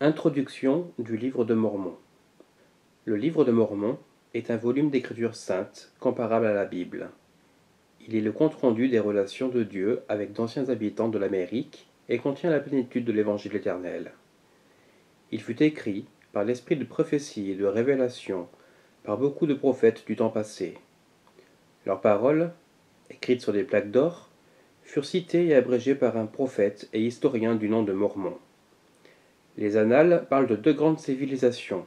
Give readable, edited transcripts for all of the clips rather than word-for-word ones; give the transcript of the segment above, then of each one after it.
Introduction du Livre de Mormon. Le Livre de Mormon est un volume d'écriture sainte comparable à la Bible. Il est le compte-rendu des relations de Dieu avec d'anciens habitants de l'Amérique et contient la plénitude de l'Évangile éternel. Il fut écrit par l'esprit de prophétie et de révélation par beaucoup de prophètes du temps passé. Leurs paroles, écrites sur des plaques d'or, furent citées et abrégées par un prophète et historien du nom de Mormon. Les annales parlent de deux grandes civilisations.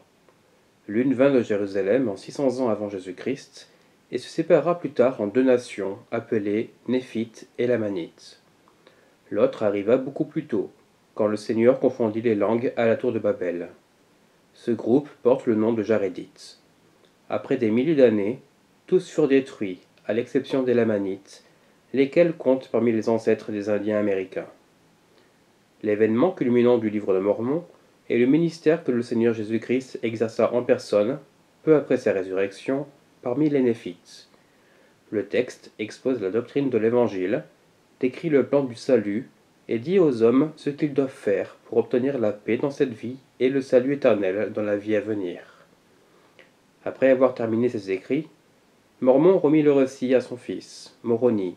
L'une vint de Jérusalem en 600 ans avant Jésus-Christ et se sépara plus tard en deux nations appelées Néphites et Lamanites. L'autre arriva beaucoup plus tôt, quand le Seigneur confondit les langues à la tour de Babel. Ce groupe porte le nom de Jarédites. Après des milliers d'années, tous furent détruits, à l'exception des Lamanites, lesquels comptent parmi les ancêtres des Indiens américains. L'événement culminant du livre de Mormon est le ministère que le Seigneur Jésus-Christ exerça en personne, peu après sa résurrection, parmi les Néphites. Le texte expose la doctrine de l'Évangile, décrit le plan du salut et dit aux hommes ce qu'ils doivent faire pour obtenir la paix dans cette vie et le salut éternel dans la vie à venir. Après avoir terminé ses écrits, Mormon remit le récit à son fils, Moroni,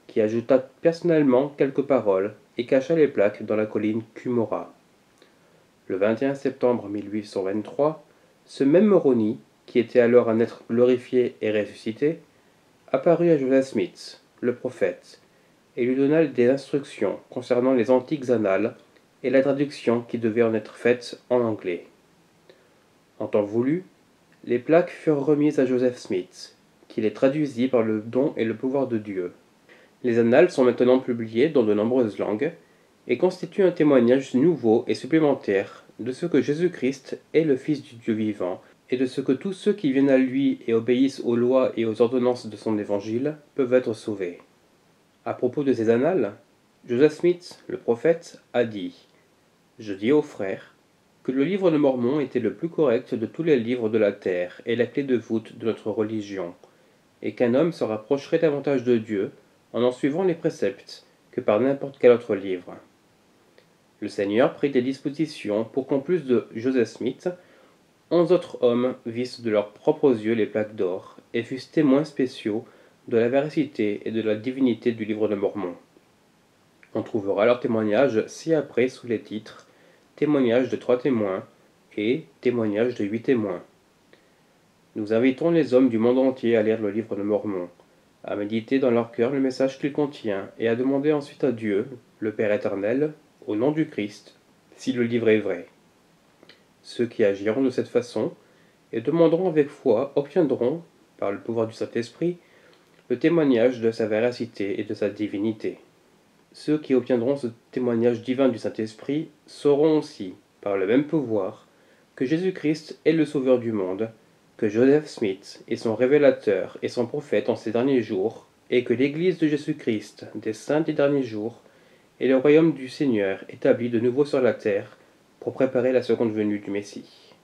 qui ajouta personnellement quelques paroles et cacha les plaques dans la colline Cumorah. Le 21 septembre 1823, ce même Moroni, qui était alors un être glorifié et ressuscité, apparut à Joseph Smith, le prophète, et lui donna des instructions concernant les antiques annales et la traduction qui devait en être faite en anglais. En temps voulu, les plaques furent remises à Joseph Smith, qui les traduisit par le don et le pouvoir de Dieu. Les annales sont maintenant publiées dans de nombreuses langues et constituent un témoignage nouveau et supplémentaire de ce que Jésus-Christ est le Fils du Dieu vivant et de ce que tous ceux qui viennent à lui et obéissent aux lois et aux ordonnances de son évangile peuvent être sauvés. À propos de ces annales, Joseph Smith, le prophète, a dit « Je dis aux frères que le livre de Mormon était le plus correct de tous les livres de la terre et la clé de voûte de notre religion, et qu'un homme se rapprocherait davantage de Dieu en suivant les préceptes que par n'importe quel autre livre. » Le Seigneur prit des dispositions pour qu'en plus de Joseph Smith, 11 autres hommes vissent de leurs propres yeux les plaques d'or et fussent témoins spéciaux de la véracité et de la divinité du livre de Mormon. On trouvera leurs témoignages ci-après sous les titres « Témoignage de 3 témoins » et « Témoignage de 8 témoins ». Nous invitons les hommes du monde entier à lire le livre de Mormon, à méditer dans leur cœur le message qu'il contient et à demander ensuite à Dieu, le Père éternel, au nom du Christ, si le livre est vrai. Ceux qui agiront de cette façon et demanderont avec foi obtiendront, par le pouvoir du Saint-Esprit, le témoignage de sa véracité et de sa divinité. Ceux qui obtiendront ce témoignage divin du Saint-Esprit sauront aussi, par le même pouvoir, que Jésus-Christ est le Sauveur du monde, que Joseph Smith est son révélateur et son prophète en ces derniers jours, et que l'Église de Jésus-Christ des saints des derniers jours est le royaume du Seigneur établi de nouveau sur la terre pour préparer la seconde venue du Messie.